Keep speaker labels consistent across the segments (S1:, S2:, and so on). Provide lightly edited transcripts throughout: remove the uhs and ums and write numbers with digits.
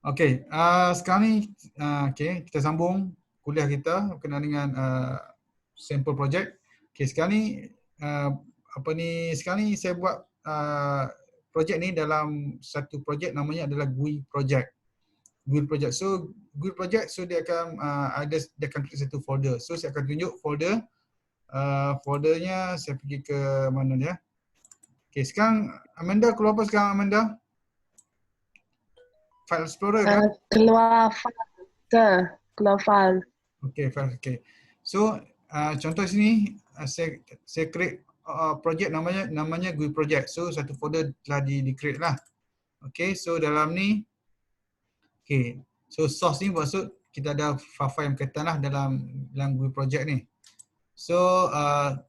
S1: Okey, sekarang ni okey, kita sambung kuliah kita berkenaan dengan sampel project. Okey, sekarang ni sekarang ni saya buat projek ni dalam satu projek namanya adalah GUI project. GUI project. So GUI project, so dia akan dia akan create satu folder. So saya akan tunjuk folder. Foldernya saya pergi ke mana dia? Okey, sekarang Amanda keluar apa sekarang Amanda? File Explorer kan?
S2: Keluar file. Keluar file.
S1: Okey, file. Okey. So contoh sini saya create projek namanya GUI project. So satu folder telah di create lah. Okey, so dalam ni okey. So source ni maksud kita ada file yang berkaitan lah dalam GUI project ni. So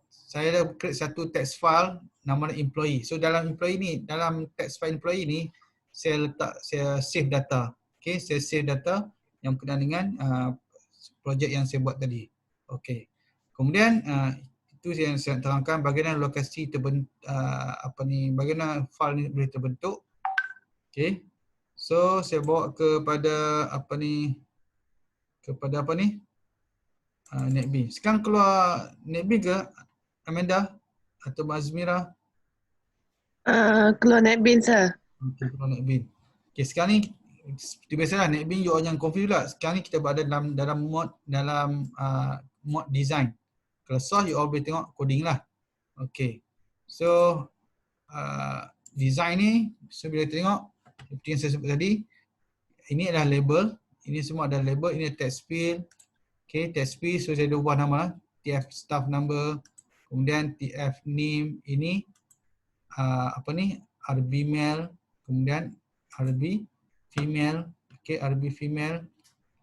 S1: saya dah create satu text file nama employee. So dalam employee ni, dalam text file employee ni saya save data. Okey, saya save data yang berkenaan dengan projek yang saya buat tadi. Okey. Kemudian itu yang saya terangkan bagaimana lokasi bagaimana file ni boleh terbentuk. Okey. So saya bawa kepada NetBeans. Sekarang keluar NetBeans ke Amanda atau Azmira?
S2: Keluar NetBeans lah.
S1: Okey, keluar NetBeans. Okey, sekarang ni seperti biasalah NetBeans you all jangan confuse pula. Sekarang ni kita berada dalam mode design. Kalau source you all boleh tengok coding lah. Okey. So design ni, so bila tengok seperti yang saya sebut tadi, ini adalah label, ini semua adalah label, ini text field. Okey, text field, so saya dah ubah nama TF staff number, kemudian TF name ini RB male, kemudian RB female. Okey, RB female.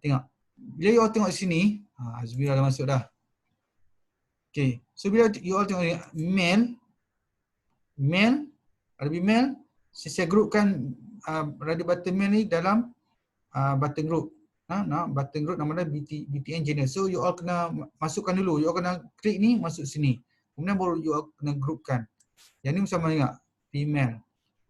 S1: Tengok. Bila you all tengok sini, Azmira dah masuk dah. Okey, so bila you all tengok male, RB male, saya groupkan radio button male ni dalam button group. Button group nama dia BTN gender. So you all kena masukkan dulu. You all kena klik ni masuk sini. Kemudian baru you all kena groupkan. Yang ni sama ingat female.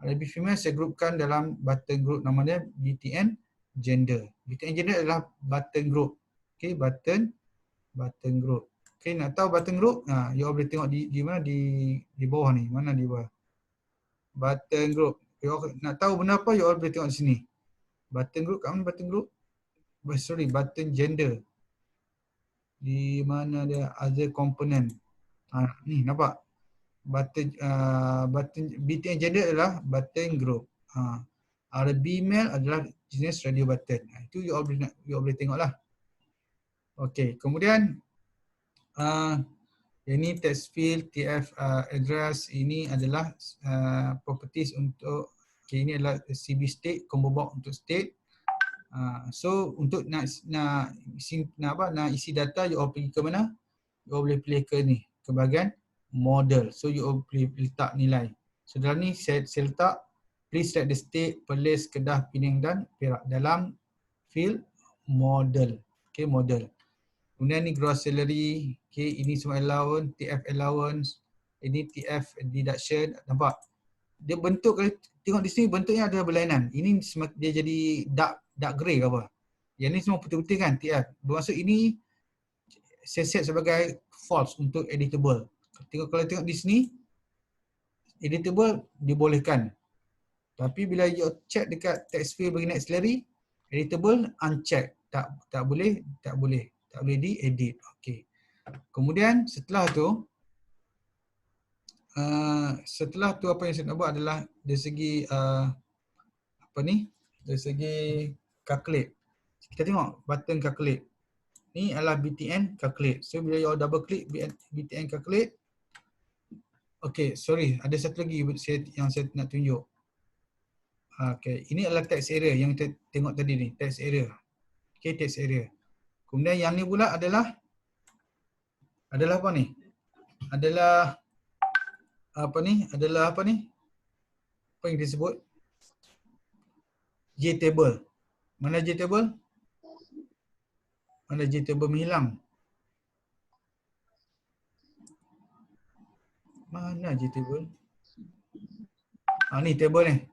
S1: RB female saya groupkan dalam button group nama dia BTN gender. BTN gender adalah button group. Okey, button group. Okey, nak tahu button group? You all boleh tengok di mana di bawah ni. Mana di bawah? Button group. You all nak tahu benda apa? You all boleh tengok di sini. Button group, kat mana button group? Sorry, button gender. Di mana dia? Other component. Ni nampak? Button BTN gender adalah button group. RB male adalah jenis radio button. Itu you all boleh tengok lah. Okey, kemudian ini text field, TF address, ini adalah properties untuk ini adalah CB state, combo box untuk state. So untuk nak isi data, you all pergi ke mana? You all boleh pilih ke ni, ke bahagian model. So you all boleh letak nilai. So dalam ni saya letak please select the state, Perlis, Kedah, Pening dan Perak dalam field model. Okay, model. Kemudian ni gross salary, okay, ini semua allowance, TF allowance, ini TF deduction, nampak? Dia bentuk, kalau tengok di sini bentuknya ada berlainan. Ini dia jadi dark grey ke apa? Yang ni semua putih-putih kan TF. Bermaksud ini saya set sebagai false untuk editable. Kalau tengok di sini, editable dibolehkan. Tapi bila you check dekat text field bagi net salary, editable uncheck. Tak boleh diedit. Okey. Kemudian setelah tu apa yang saya nak buat adalah dari segi dari segi calculate. Kita tengok button calculate. Ni adalah BTN calculate. So bila you double click BTN calculate. Okey, sorry, ada satu lagi yang saya nak tunjuk. Okey, ini adalah text area yang kita tengok tadi ni, text area. Okey, text area. Kemudian yang ni pula adalah apa ni? Adalah apa ni? Apa yang disebut? JTable. Mana JTable? Mana JTable menghilang? Mana JTable? Ni table ni.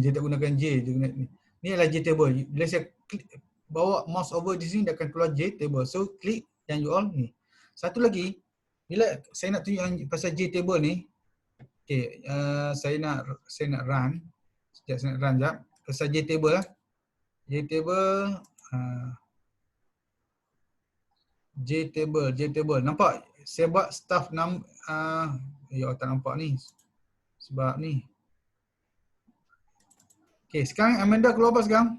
S1: Dia tak gunakan J, dia guna ni. Ni adalah JTable. Bila saya klik, bawa mouse over di sini, dia akan keluar JTable. So klik dan you all ni. Satu lagi, bila saya nak tunjuk pasal JTable ni, okay, saya nak run. Sekejap saya nak run sekejap. Pasal JTable lah. JTable. Nampak? Saya buat staff ya tak nampak ni. Sebab ni. Okay, sekarang Amanda keluar apa sekarang?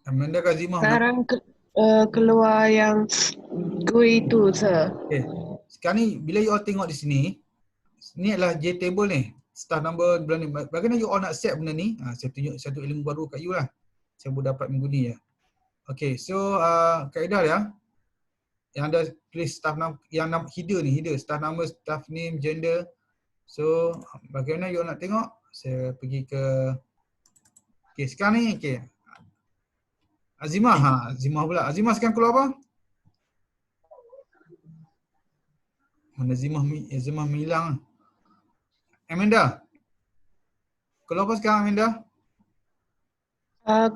S1: Amanda Kazimah.
S2: Sekarang keluar yang GUI tu, sir.
S1: Okay. Sekarang ni bila you all tengok di sini, ni adalah JTable ni. Staff number bulan ni. Bagaimana you all nak set benda ni? Saya tunjuk satu ilmu baru kat you lah. Saya baru dapat minggu ni ya. Okay, so kaedah dia yang ada tulis staff nama, yang header ni, staff number, staff name, gender. So bagaimana you all nak tengok? Saya pergi ke sekarang ni Azimah, Azimah pula. Azimah sekarang keluar apa? Mana Azimah hilang. Amanda. Keluar apa sekarang Amanda?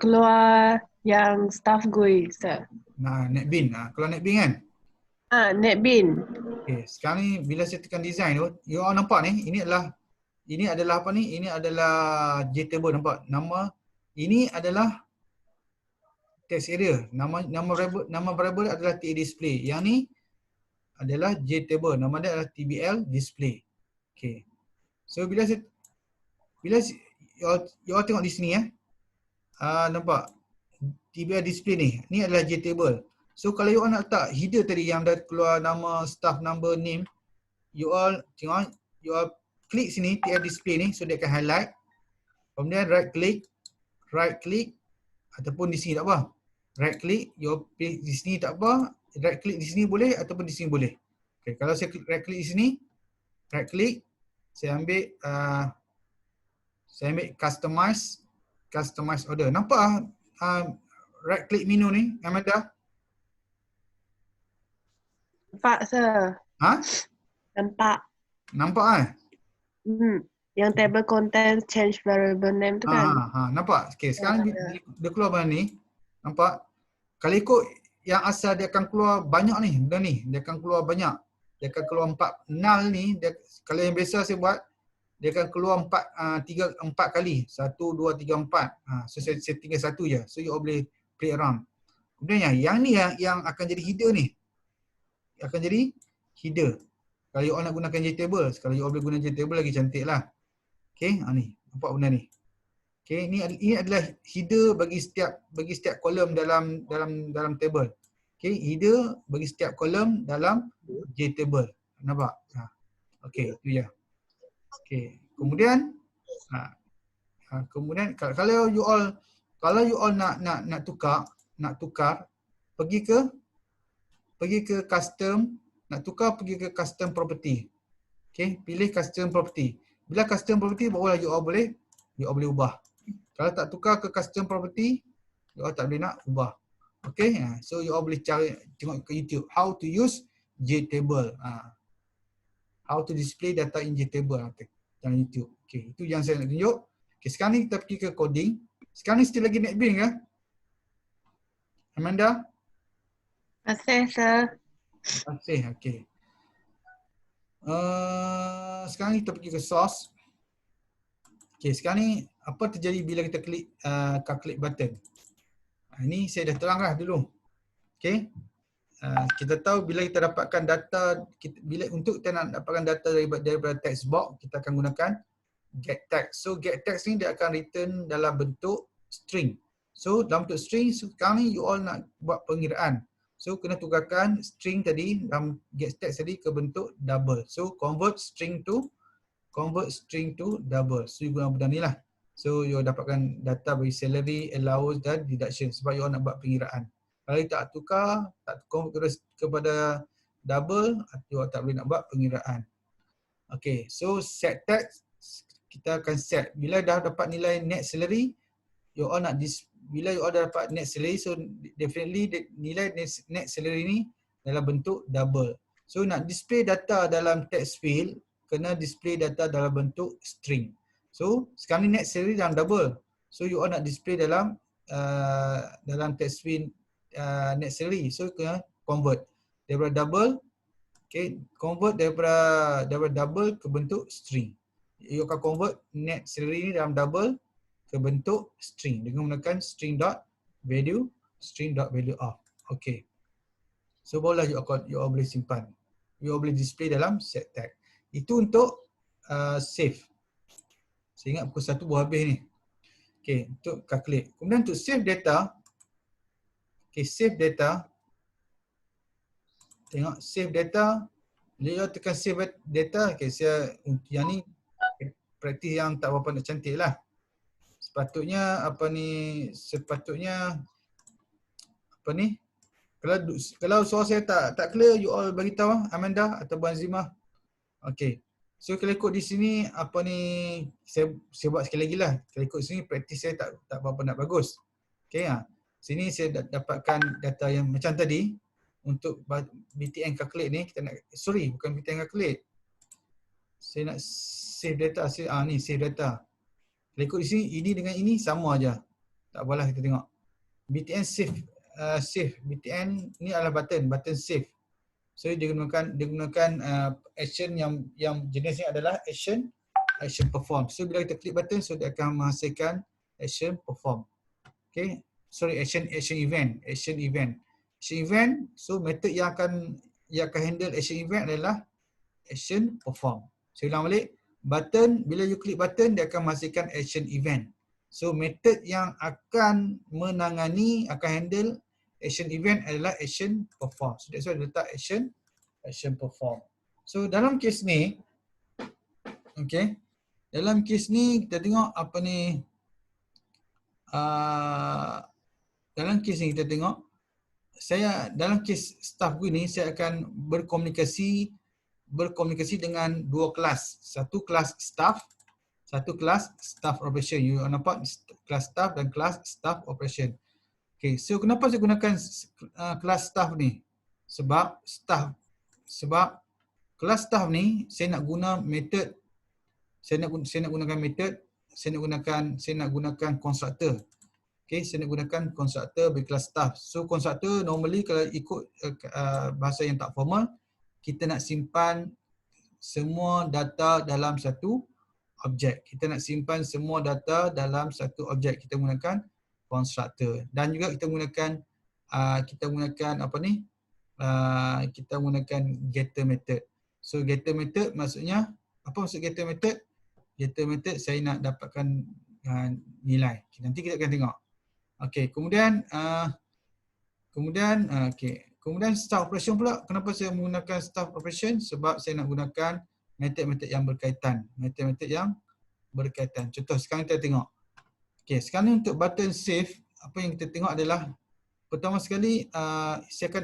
S2: Keluar yang staff GUI, sir.
S1: Netbin. Keluar Netbin kan?
S2: Netbin.
S1: Okay, sekarang ni bila saya tekan design tu, you all nampak ni, ini adalah apa ni? Ini adalah JTable, nampak? Ini adalah text area. Nama variable adalah TA display. Yang ni adalah JTable. Nama dia adalah TBL display. Okay. So bila you all tengok di sini nampak TBL display ni adalah JTable. So kalau you all nak letak header tadi yang dah keluar nama, staff number, name, you all tengok, you all klik sini TBL display ni, so dia akan highlight. Kemudian right click ataupun di sini tak apa. Right click, you pilih di sini tak apa, right click di sini boleh ataupun di sini boleh. Okay, kalau saya right click di sini, right click, saya ambil customize order. Nampak right click menu ni, Amanda?
S2: Nampak, sir. Nampak.
S1: Nampak
S2: Yang table content change variable name tu kan?
S1: Nampak? Okay, sekarang dia keluar benda ni. Nampak? Kalau ikut yang asal dia akan keluar banyak ni, benda ni. Dia akan keluar banyak. Dia akan keluar 4 null ni. Kalau yang biasa saya buat, dia akan keluar 4 kali. 1, 2, 3, 4. So saya tinggal satu je. So you all boleh play around. Kemudian yang ni yang akan jadi header ni. Akan jadi header. Kalau you all nak gunakan JTable, kalau you all boleh guna JTable lagi cantik lah. Okay, ni. Nampak benda ni. Okay, ini adalah header bagi setiap kolom dalam table. Okay, header bagi setiap kolom dalam JTable. Nampak? Okay, itu je. Okay, kemudian kalau you all nak tukar pergi ke custom, nak tukar pergi ke custom property. Okay, pilih custom property. Bila custom property barulah you all boleh ubah. Kalau tak tukar ke custom property, you all tak boleh nak ubah. Okay, so you all boleh tengok ke YouTube how to use JTable. How to display data in JTable dalam YouTube. Okay, itu yang saya nak tunjuk. Okay, sekarang ni kita pergi ke coding. Sekarang ni still lagi Netbin ke? Amanda?
S2: Masih, sir.
S1: Masih, okay. Sekarang kita pergi ke source. Okay, sekarang ni apa terjadi bila kita klik calculate button? Ini saya dah teranglah dulu. Okay. Kita tahu bila kita dapatkan data, untuk kita nak dapatkan data daripada text box, kita akan gunakan get text. So get text ni dia akan return dalam bentuk string. So dalam bentuk string, sekarang ni you all nak buat pengiraan. So kena tukarkan string tadi dalam get text tadi ke bentuk double. So convert string to double. So you guna benda ni lah. So you dapatkan data bagi salary, allowance dan deduction sebab you nak buat pengiraan. Kalau you tak tukar, tak convert kepada double, you tak boleh nak buat pengiraan. Okay, so set text kita akan set. Bila dah dapat nilai net salary, bila you all dah dapat net salary, so definitely nilai net salary ni dalam bentuk double. So nak display data dalam text field, kena display data dalam bentuk string. So sekarang ni net salary dalam double. So you all nak display dalam dalam text field net salary. So kena convert daripada double, okay, convert daripada double ke bentuk string. You akan convert net salary ni dalam double ke bentuk string dengan menggunakan string.value of. Okay. So barulah you all boleh simpan. You all boleh display dalam set tag. Itu untuk save. Saya ingat pukul 1 baru habis ni. Okay, untuk calculate. Kemudian untuk save data. Okay, save data. Tengok save data. Bila you tekan save data, okay, saya yang ni praktis yang tak berapa nak cantik lah. Sepatutnya kalau suara saya tak clear, you all bagi tahu Amanda atau Azimah. Okay. So kalau ikut di sini saya buat sekali lagi lah. Kalau ikut sini praktis saya tak berapa nak bagus. Okay, sini saya dapatkan data yang macam tadi. Untuk BTN calculate ni kita nak, bukan BTN calculate. Saya nak save data. Ni save data. Kalau ikut di sini ini dengan ini sama aja. Tak apalah kita tengok. BTN save BTN ni adalah button save. So dia gunakan action yang jenisnya adalah action perform. So bila kita klik button, so dia akan menghasilkan action perform. Okay, action event. So method yang akan handle action event adalah action perform. Saya ulang balik, button, bila you klik button dia akan menghasilkan action event. So method yang akan menangani, akan handle action event adalah action perform. So that's why dia letak action perform. So dalam kes ni, okay, dalam kes ni kita tengok dalam kes ni kita tengok, dalam kes staff gue ni saya akan berkomunikasi dengan dua kelas. Satu kelas staff operation. You nampak kelas staff dan kelas staff operation. Okay, so kenapa saya gunakan kelas staff ni? Sebab kelas staff ni saya nak guna method, saya nak gunakan constructor. Okay, saya nak gunakan constructor bagi kelas staff. So constructor normally kalau ikut bahasa yang tak formal, kita nak simpan semua data dalam satu objek. Kita nak simpan semua data dalam satu objek. Kita gunakan constructor. Dan juga kita gunakan getter method. So getter method maksudnya, apa maksud getter method? Getter method saya nak dapatkan nilai. Nanti kita akan tengok. Okey, kemudian staff operation pula. Kenapa saya menggunakan staff operation? Sebab saya nak gunakan method-method yang berkaitan. Contoh sekarang kita tengok. Okey, sekarang ni untuk button save, apa yang kita tengok adalah pertama sekali saya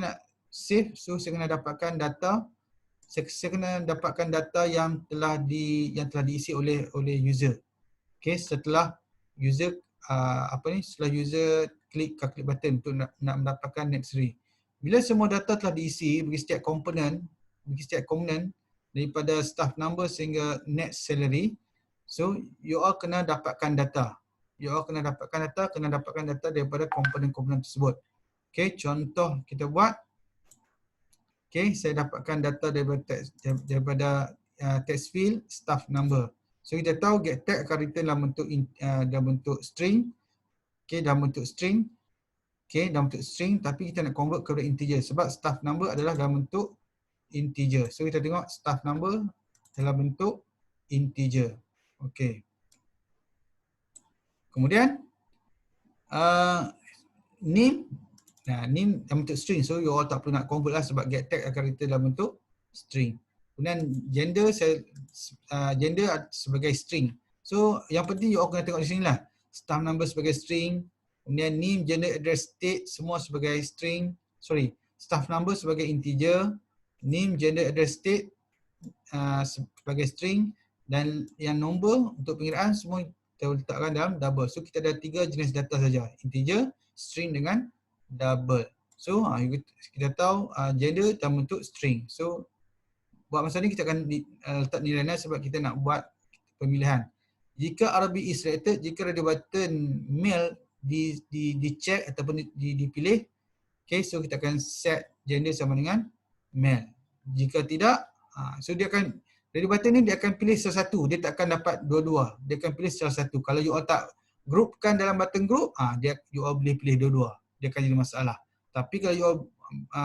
S1: nak save, so saya kena dapatkan data. Saya kena dapatkan data yang telah diisi oleh user. Okey, setelah user setelah user klik button untuk nak mendapatkan net salary. Bila semua data telah diisi bagi setiap komponen daripada staff number sehingga net salary, so you all kena dapatkan data. Kena dapatkan data daripada komponen-komponen tersebut. Okey, contoh kita buat. Okey, saya dapatkan data daripada text field staff number. So kita tahu get tag akan return dalam bentuk string. Okey, dalam bentuk string. Tapi kita nak convert kepada integer sebab staff number adalah dalam bentuk integer. So kita tengok staff number dalam bentuk integer. Okey. Kemudian name dalam bentuk string. So you all tak perlu nak convert lah sebab get tag akan return dalam bentuk string. Kemudian gender sebagai string. So yang penting you all kena tengok di sini lah. Staff number sebagai string. Kemudian name, gender, address, state semua sebagai string. Staff number sebagai integer. Name, gender, address, state sebagai string. Dan yang nombor untuk pengiraan semua kita letakkan dalam double. So kita ada 3 jenis data saja. Integer, string dengan double. So kita tahu gender dalam bentuk string. So buat masa ni kita akan letak nilai sebab kita nak buat pemilihan. Jika RB is selected, jika radio button male di check ataupun dipilih, okay, so kita akan set gender sama dengan male. Jika tidak, so dia akan, radio button ni dia akan pilih salah satu, dia tak akan dapat dua-dua, dia akan pilih salah satu. Kalau you all tak groupkan dalam button group, you all boleh pilih dua-dua, dia akan jadi masalah. Tapi kalau you all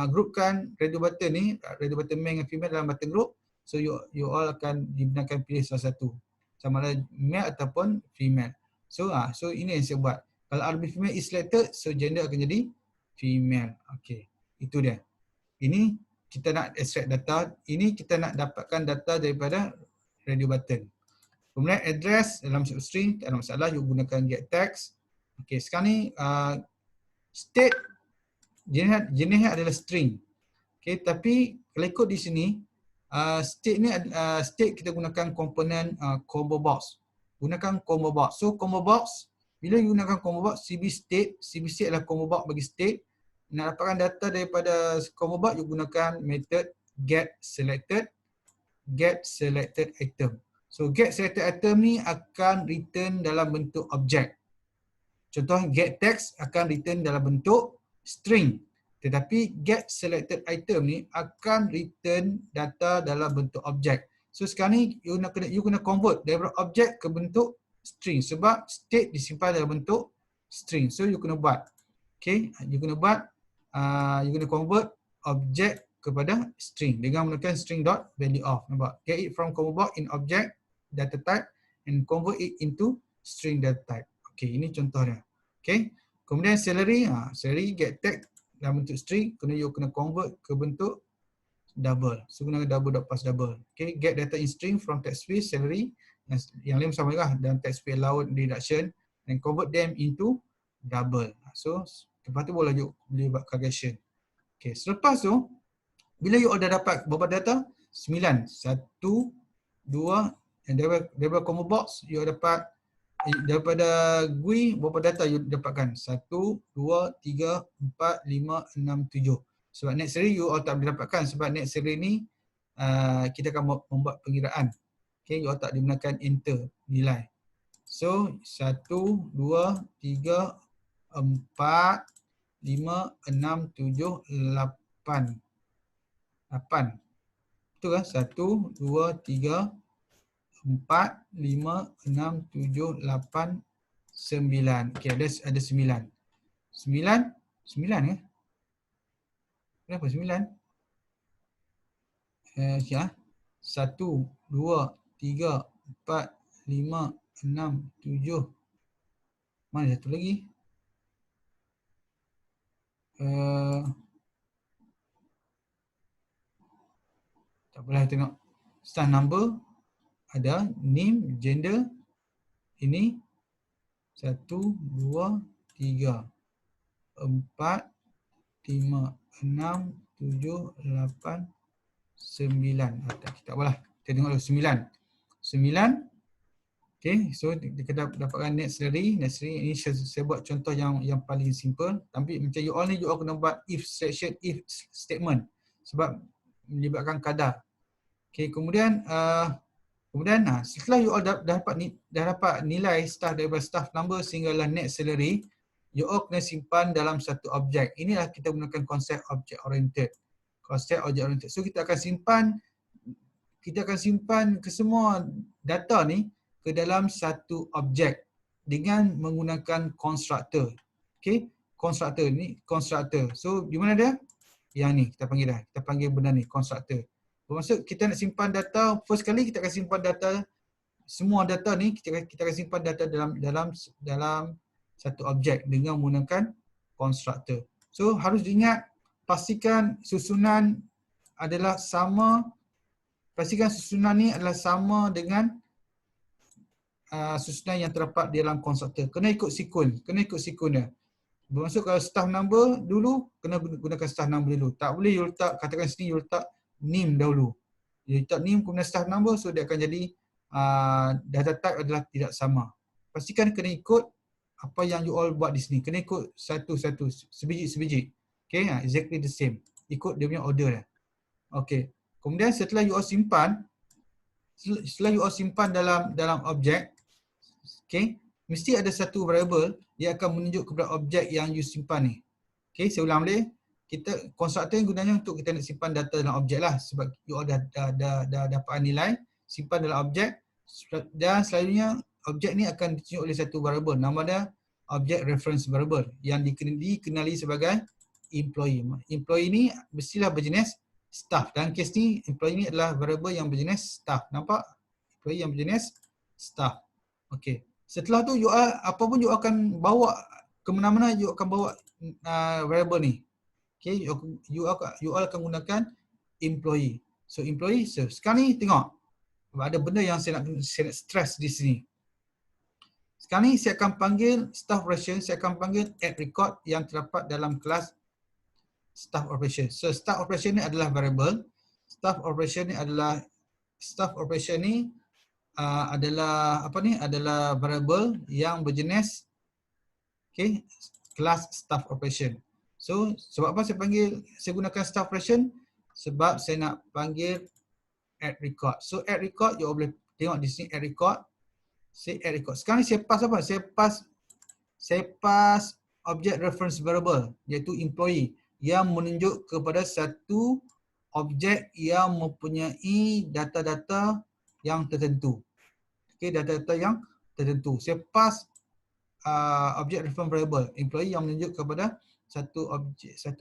S1: groupkan radio button ni, radio button male dan female dalam button group, so you all akan dibenarkan pilih salah satu, sama ada male ataupun female. So ini yang saya buat. Kalau RB female is selected, so gender akan jadi female. Okey, itu dia. Ini kita nak extract data, ini kita nak dapatkan data daripada radio button. Kemudian address dalam string, tak ada masalah, you gunakan get text. Okey, sekarang ni state jenisnya adalah string. Okey, tapi kalau ikut di sini, state ni state kita gunakan komponen combo box. Gunakan combo box. So combo box, bila you gunakan combo box CB state adalah combo box bagi state. Nak dapatkan data daripada combo box, you gunakan method get selected item. So get selected item ni akan return dalam bentuk objek. Contoh get text akan return dalam bentuk string. Tetapi get selected item ni akan return data dalam bentuk objek. So sekarang ni you kena convert daripada objek ke bentuk string sebab state disimpan dalam bentuk string. So you kena buat. Okay, you kena buat you kena convert objek kepada string dengan menggunakan string.valueOf. Nampak? Get it from combo box in object data type and convert it into string data type. Okay, ini contohnya. Okay. Kemudian salary, salary get tag dalam bentuk string, you kena convert ke bentuk double. So gunakan double.passDouble. Okay, get data in string from text space salary, yang lain sama juga dalam text space allowed deduction, and convert them into double. So lepas tu boleh buat calculation. Okay, selepas tu bila you dah dapat berapa data? 9. 1, 2, dan daripada combo box you dapat daripada GUI berapa data you dapatkan? 1, 2, 3, 4, 5, 6, 7. Sebab next series you all tak boleh dapatkan sebab next series ni kita akan membuat pengiraan. Okay, you all tak digunakan enter nilai. So 1, 2, 3, 4, 5, 6, 7, 8. 8. Betul kan? 1, 2, 3, 4, 5, 6, 7, 8, 9. 9. Okey, ada 9. 9? 9 ke? Kenapa 9? Okey ah. 1, 2, 3, 4, 5, 6, 7. Mana satu lagi? Tak apalah, tengok. Staff number ada, name, gender. Ini 1, 2, 3, 4, 5, 6, 7, 8, 9. Tak apalah. Kita tengok dulu 9. 9. Okay, so kita dapatkan net salary. Net salary ini saya buat contoh yang paling simple. Tapi macam you all ni, you all kena buat if section, if statement. Sebab melibatkan kadar. Okay, kemudian setelah you all dah dapat nilai staff daripada staff number sehinggalah net salary, you all kena simpan dalam satu objek. Inilah kita gunakan konsep object oriented. Konsep object oriented. So kita akan simpan ke semua data ni ke dalam satu objek dengan menggunakan constructor. Okay, constructor ni constructor. So di mana dia? Yang ni kita panggil dah. Kita panggil benda ni constructor. Bermaksud kita nak simpan data, first kali kita akan simpan data, semua data ni kita akan simpan data dalam satu objek dengan menggunakan constructor. So harus diingat, pastikan susunan adalah sama, pastikan susunan ni adalah sama dengan susunan yang terdapat di dalam constructor. Kena ikut sequence dia. Bermaksud kalau staff number dulu, kena gunakan staff number dulu. Tak boleh you letak, katakan sini you letak name dahulu. You letak name kemudian staff number, so dia akan jadi data type adalah tidak sama. Pastikan kena ikut apa yang you all buat di sini. Kena ikut satu-satu, sebiji-sebiji. Okay, exactly the same. Ikut dia punya order dia. Okay. Kemudian setelah you all simpan, setelah you all simpan dalam objek, okay, mesti ada satu variable yang akan menunjuk kepada objek yang you simpan ni. Okay, saya ulang balik. Konstruktor gunanya untuk kita nak simpan data dalam objek lah, sebab you all dah dapat nilai, simpan dalam objek, dan selalunya objek ni akan ditunjuk oleh satu variable, nama dia object reference variable yang dikenali sebagai employee. Employee ni mestilah berjenis staff. Dalam kes ni employee ni adalah variable yang berjenis staff. Nampak? Employee yang berjenis staff. Okey. Setelah tu you all, apa pun you akan bawa ke mana-mana, you akan bawa variable ni. Okey, you all akan gunakan employee. So employee, so sekarang ni tengok ada benda yang saya nak stress di sini. Sekarang ni saya akan panggil staff operation, saya akan panggil add record yang terdapat dalam kelas staff operation. So staff operation ni adalah variable. Staff operation ni adalah adalah variable yang berjenis kelas staff operation. So sebab apa saya gunakan staff operation? Sebab saya nak panggil add record. So add record, you boleh tengok di sini add record. Saya add record. Sekarang ni saya pass apa? Saya pass object reference variable iaitu employee yang menunjuk kepada satu objek yang mempunyai data-data yang tertentu. Okey, data-data yang tertentu. Saya pass object reference variable employee yang menunjuk kepada satu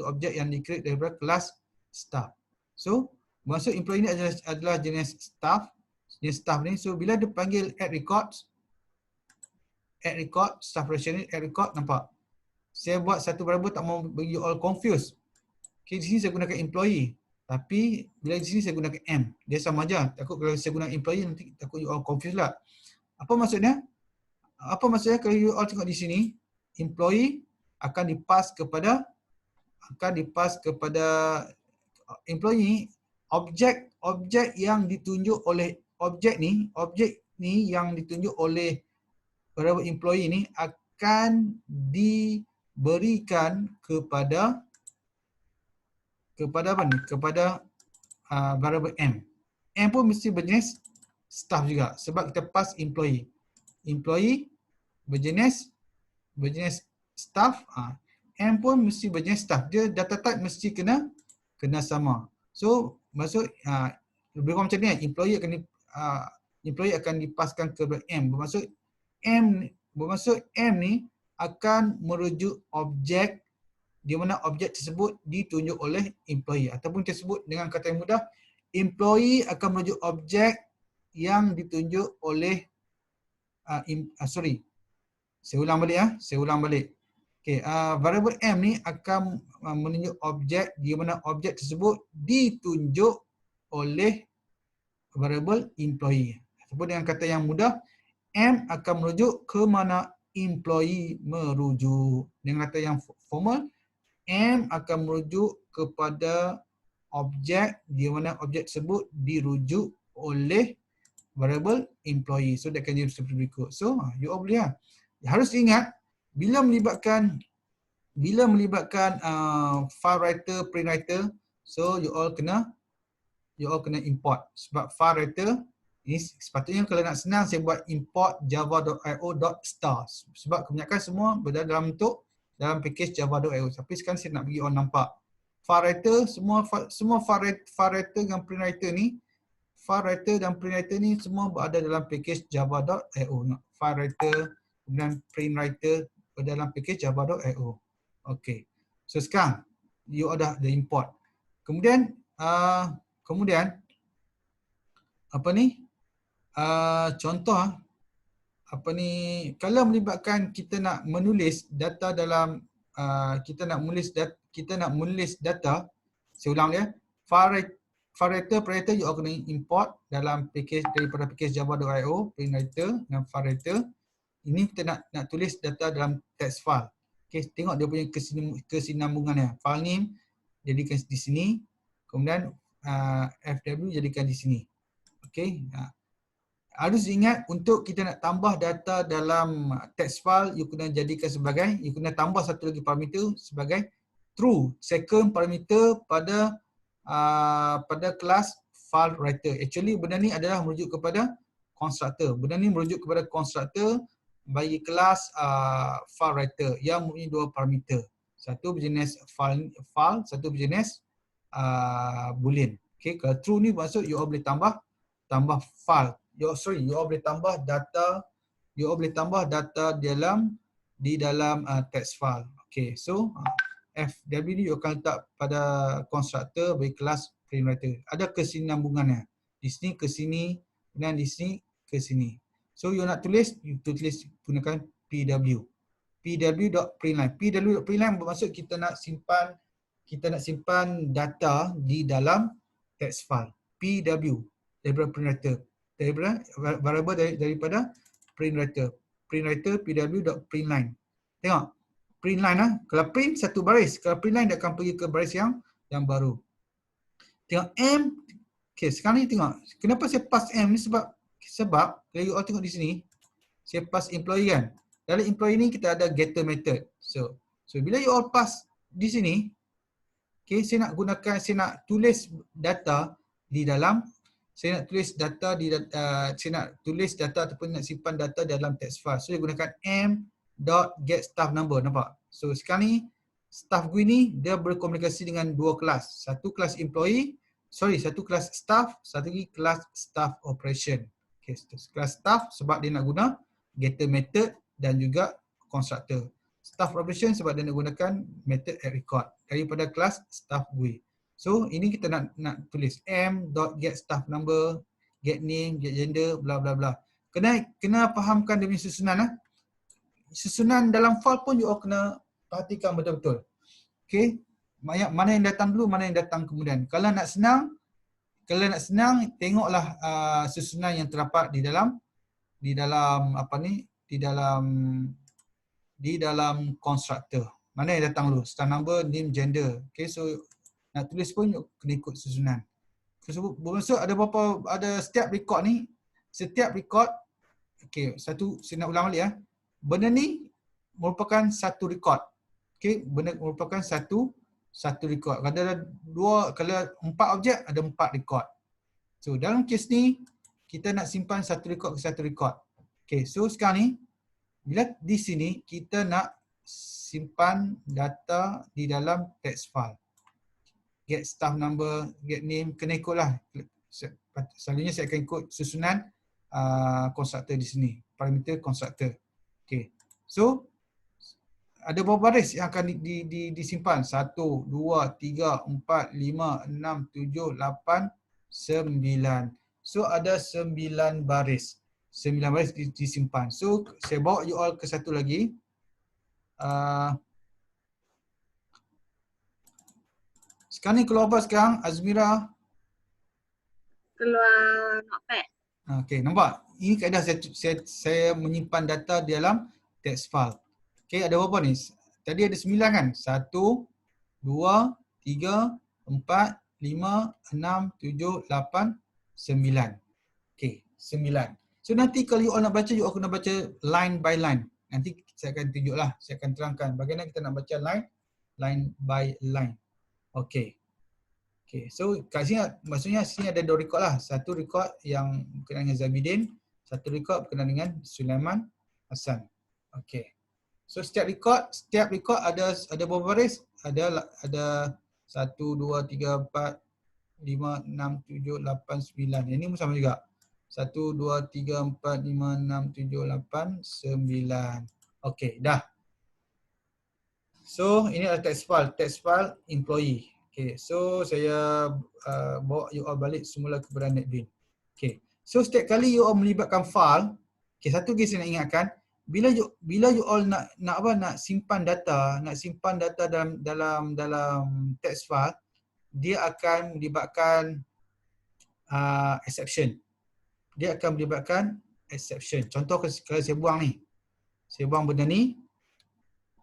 S1: objek yang di-create daripada kelas staff. So, maksud employee ni adalah jenis staff. Jenis staff ni. So, bila dia panggil add record, staff operation ni, add record, nampak? Saya buat satu variable tak mau bagi you all confused. Okay, di sini saya gunakan employee. Tapi, bila di sini saya gunakan M. Dia sama aja. Takut kalau saya guna employee, nanti takut you all confused lah. Apa maksudnya? Kalau you all tengok di sini, employee akan dipass kepada employee objek yang ditunjuk oleh objek ni yang ditunjuk oleh variable employee ni akan diberikan kepada apa ni? Kepada variable M. M pun mesti berjenis staff juga sebab kita pass employee. Employee berjenis staff. M pun mesti berjenis staff. Dia data type mesti kena sama. So maksud lebih kurang macam ni, employee akan dipaskan ke M. Bermaksud M ni akan merujuk objek di mana objek tersebut ditunjuk oleh employee, ataupun tersebut dengan kata yang mudah, employee akan merujuk objek yang ditunjuk oleh saya ulang balik. Okay, variable M ni akan menunjuk objek di mana objek tersebut ditunjuk oleh variable employee. Ataupun dengan kata yang mudah, M akan merujuk ke mana employee merujuk. Dengan kata yang formal, M akan merujuk kepada objek di mana objek tersebut dirujuk oleh variable employee. So, dia akan jadi seperti berikut. So, you all boleh harus ingat, bila melibatkan file writer, print writer, so you all kena import. Sebab file writer ini sepatutnya kalau nak senang saya buat import java.io.star. Sebab kebanyakan semua berada dalam package java.io. Tapi sekarang saya nak bagi orang nampak. File writer, semua file writer dan print writer ni, semua berada dalam package java.io. File writer dan print writer dalam package java.io. Okey. So sekarang you ada import. Kemudian contoh kalau melibatkan kita nak menulis data dalam kita nak menulis data, saya ulang dia, file writer you akan import dalam package daripada package java.io, print writer dan file writer. Ini kita nak tulis data dalam text file. Okay, tengok dia punya kesinambungannya. File name jadikan di sini, kemudian FW jadikan di sini. Okay. Harus ingat untuk kita nak tambah data dalam text file, you kena tambah satu lagi parameter sebagai true, second parameter pada kelas file writer. Actually benda ni adalah merujuk kepada constructor. Benda ni merujuk kepada constructor bagi kelas file writer yang mempunyai dua parameter. Satu berjenis file, satu berjenis boolean. Okay, kalau true ni maksud you all boleh tambah file. You all boleh tambah data. You all boleh tambah data di dalam text file. Okay, so FW ni you akan letak pada constructor bagi kelas print writer. Ada kesinambungannya. Di sini ke sini dan di sini ke sini. So you nak tulis, you tulis gunakan PW. PW.println. PW.println bermaksud kita nak simpan data di dalam text file. PW daripada print writer. Variable daripada print writer. Print writer PW.println. Tengok. Print line kalau print satu baris, kalau print line dia akan pergi ke baris yang baru. Tengok M. Okay, sekarang ni tengok. Kenapa saya pass M ni sebab kalau you all tengok di sini, saya pass employee kan. Dalam employee ni kita ada getter method. So bila you all pass di sini, okay, saya nak tulis data di dalam, saya nak tulis data ataupun nak simpan data dalam text file. So saya gunakan m.get staff number, nampak? So sekarang ni staff gue ni dia berkomunikasi dengan dua kelas. Satu kelas staff, satu lagi kelas staff operation. Okay, kelas staff sebab dia nak guna getter method dan juga constructor. Staff operation sebab dia nak gunakan method add record daripada kelas staff gue. So ini kita nak tulis m.get staff number, get name, get gender, bla bla bla. Kena fahamkan dia punya susunan. Susunan dalam file pun you all kena perhatikan betul-betul. Okay, mana yang datang dulu, mana yang datang kemudian. Kalau nak senang, tengoklah susunan yang terdapat di dalam constructor. Mana yang datang dulu? Staff number, name, gender. Okay, so nak tulis pun kena ikut susunan. Bermaksud ada setiap record ni, okay, saya nak ulang balik benda ni merupakan satu record. Okay, benda merupakan satu record. Kalau 4 objek ada 4 record. So dalam kes ni kita nak simpan satu record ke satu record. Okay, so sekarang ni bila di sini kita nak simpan data di dalam text file. Get staff number, get name, kena ikutlah. Selalunya saya akan ikut susunan constructor di sini. Parameter constructor. Okay. So ada berapa baris yang akan disimpan? 1, 2, 3, 4, 5, 6, 7, 8, 9. So ada 9 baris. 9 baris disimpan. So saya bawa you all ke satu lagi. Sekarang ni keluar apa sekarang? Azmira?
S2: Keluar notepad.
S1: Okay, nampak? Ini kaedah saya menyimpan data di dalam text file. Okay, ada berapa ni? Tadi ada 9 kan? 1, 2, 3, 4, 5, 6, 7, 8, 9. Okay, 9. So nanti kalau you all nak baca, you all kena baca line by line. Nanti saya akan tunjuklah, saya akan terangkan bagaimana kita nak baca line by line. Okay. Okay, so kat sini maksudnya sini ada 2 record lah. Satu record yang berkenaan dengan Zabidin, satu record berkenaan dengan Sulaiman Hassan. Okay. So setiap record ada berapa baris? Ada 1, 2, 3, 4, 5, 6, 7, 8, 9. Ini pun sama juga. 1, 2, 3, 4, 5, 6, 7, 8, 9. Okay, dah. So ini adalah text file employee. Okay, so saya bawa you all balik semula kepada NetBeans. Okay, so setiap kali you all melibatkan file, okay, satu lagi saya nak ingatkan, bila you all nak simpan data, dalam text file, dia akan melibatkan exception. Dia akan melibatkan exception. Contoh kalau saya buang ni. Saya buang benda ni.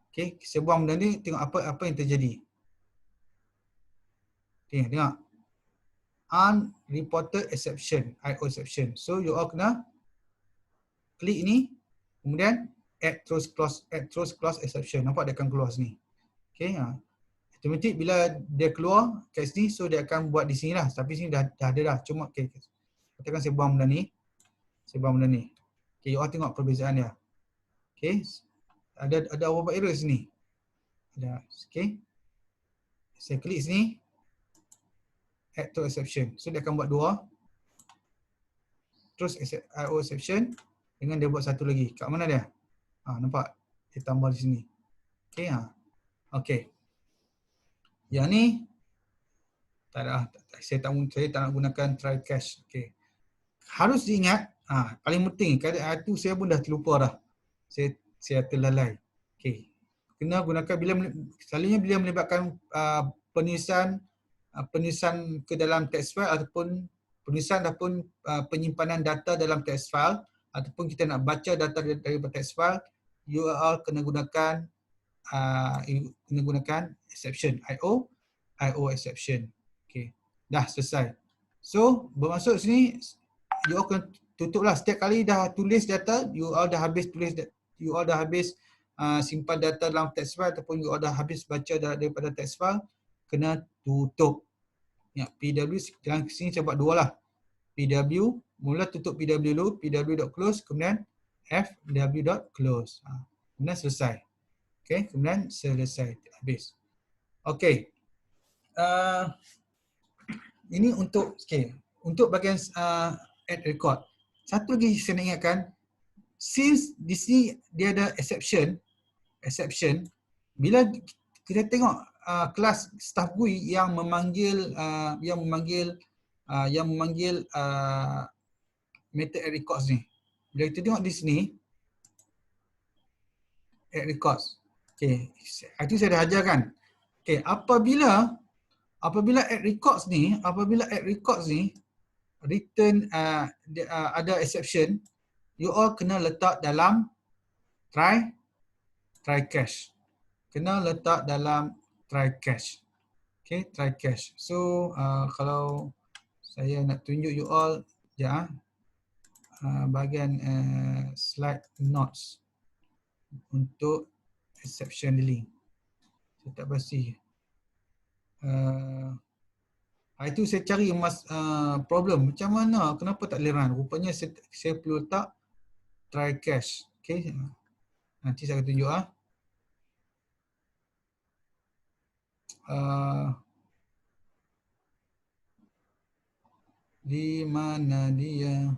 S1: Okay, saya buang benda ni, tengok apa yang terjadi. Okay, tengok. Unreported exception, IO exception. So you all kena klik ni, kemudian add throws clause exception. Nampak dia akan keluar sini. Okay, Automatic bila dia keluar kat sini, so dia akan buat di sini lah. Tapi sini dah ada dah. Cuma okay, katakan saya buang benda ni. Saya buang benda ni. Okay, you all tengok perbezaan dia. Okay. Ada beberapa error sini. Ada. Okay. Saya klik sini. Add to exception. So dia akan buat 2. Terus IO exception. Dengan dia buat satu lagi. Kat mana dia? Nampak? Dia tambah di sini. Okay. Okay. Yang ni tak ada. Saya tak nak gunakan try cache. Okay. Harus diingat. Paling penting. Kadang itu saya pun dah terlupa dah. Saya terlalai. Okay. Kena gunakan selalunya bila melibatkan penulisan ke dalam text file ataupun penulisan ataupun penyimpanan data dalam text file ataupun kita nak baca data daripada text file, URL kena gunakan exception IO exception. Okay. Dah selesai. So bermaksud sini URL kena tutuplah setiap kali dah tulis data, URL dah habis tulis, URL dah habis simpan data dalam text file ataupun URL dah habis baca daripada text file, kena tutup. Ya, PW dalam sini saya buat 2 lah. PW, mula tutup PW dulu, PW.close, kemudian FW.close. Kemudian selesai. Okay, kemudian selesai, habis. Okay. Ini untuk bahagian add record. Satu lagi saya nak ingatkan, since di sini dia ada exception, bila kita tengok kelas staff GUI yang memanggil method add records ni. Bila kita tengok di sini add records. Okey, itu saya dah ajarkan. Okey, apabila add records ni return ada exception, you all kena letak dalam try cache. Kena letak dalam try cache. Okay, try cache. So kalau saya nak tunjuk you all bahagian slide notes untuk exception handling. Saya tak pasti. Itu saya cari problem macam mana, kenapa tak boleh run. Rupanya saya perlu letak try cache. Okay. Nanti saya akan tunjuk di mana dia.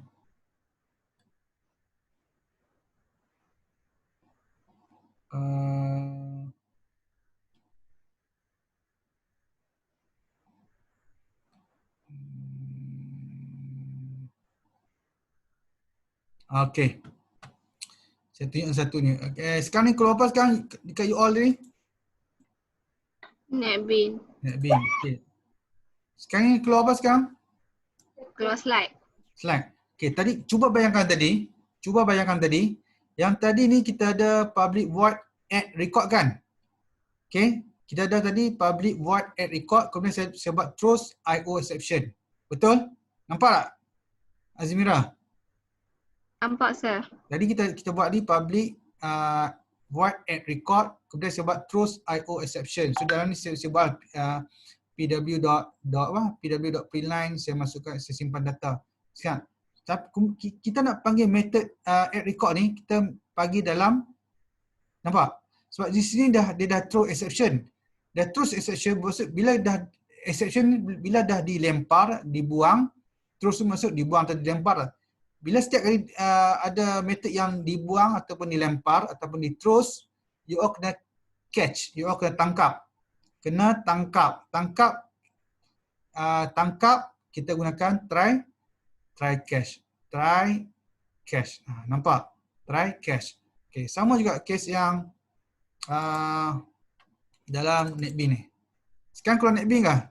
S1: Okay. Saya tunjuk satu ni. Okay. Sekarang ni keluar apa sekarang dekat you all ni?
S3: NetBeans.
S1: Okay. Sekarang ni keluar apa sekarang?
S3: Keluar slide.
S1: Okay, tadi cuba bayangkan tadi. Yang tadi ni kita ada public void add record kan? Okay. Kita ada tadi public void add record, kemudian saya buat throws IO exception. Betul? Nampak tak? Azmira?
S3: Nampak, sir.
S1: Jadi kita buat ni public void add record, kemudian saya buat throws IO exception. So dalam ni saya buat pw.println, saya masukkan, saya simpan data. Sekarang kita nak panggil method add record ni, kita bagi dalam, nampak? Sebab di sini dia dah throw exception. Dah throw exception, bila dah dilempar, dibuang, terus masuk dibuang atau dilempar. Bila setiap kali ada method yang dibuang ataupun dilempar ataupun di-throws, you all kena catch, you all kena tangkap. Tangkap, kita gunakan try cache. Nampak? Try cache. Okay, sama juga case yang dalam NetBeans ni. Sekarang keluar NetBeans kah?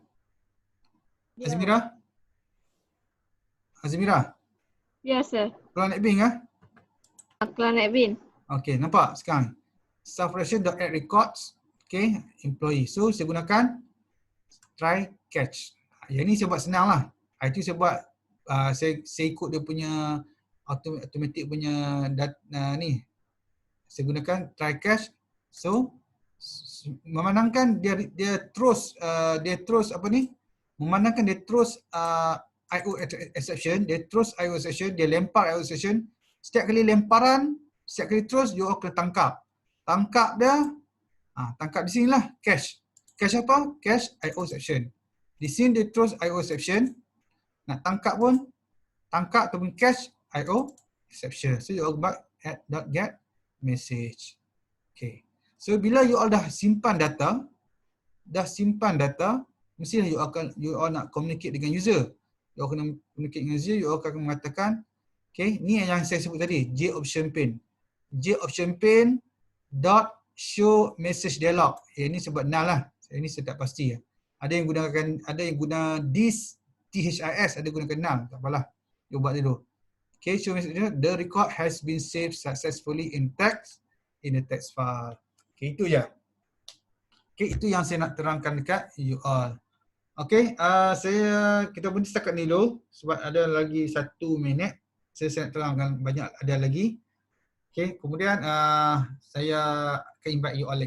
S1: Azmira?
S3: Ya, sir.
S1: Keluar NetBeans kah?
S3: Keluar NetBeans.
S1: Okay, nampak sekarang. Subversion.add records. Okay, employee. So, saya gunakan try catch. Yang ni saya buat senang lah. Itu saya buat, saya ikut dia punya automatic punya ni. Saya gunakan try catch. So, memandangkan dia terus apa ni? Memandangkan dia terus IO exception, dia lempar IO exception. Setiap kali lemparan, setiap kali terus you all kena tangkap. Tangkap dia, tangkap di sinilah cache. Cache apa? Cache IO exception. Di sini dia terus IO exception. Nak tangkap pun, tangkap ataupun cache IO exception. So you all get message. Okay. So bila you all dah simpan data, mestilah you all nak communicate dengan user. You all kena communicate dengan user, you all akan mengatakan, okay, ni yang saya sebut tadi, J option pane. J option pane dot show message dialog. Ini sebab null lah. Ini saya tak pasti. Ada yang guna this THIS, ada gunakan null, tak apalah. You buat dulu. Okay, show message dialog, the record has been saved successfully in the text file. Okay, itu je. Okay, itu yang saya nak terangkan dekat you all. Okay, kita berhenti setakat ni dulu sebab ada lagi 1 minit. Saya nak terangkan banyak ada lagi. Okay, kemudian saya akan invite you all.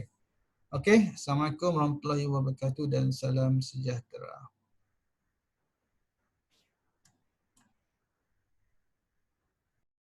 S1: Okay, Assalamualaikum warahmatullahi wabarakatuh dan salam sejahtera.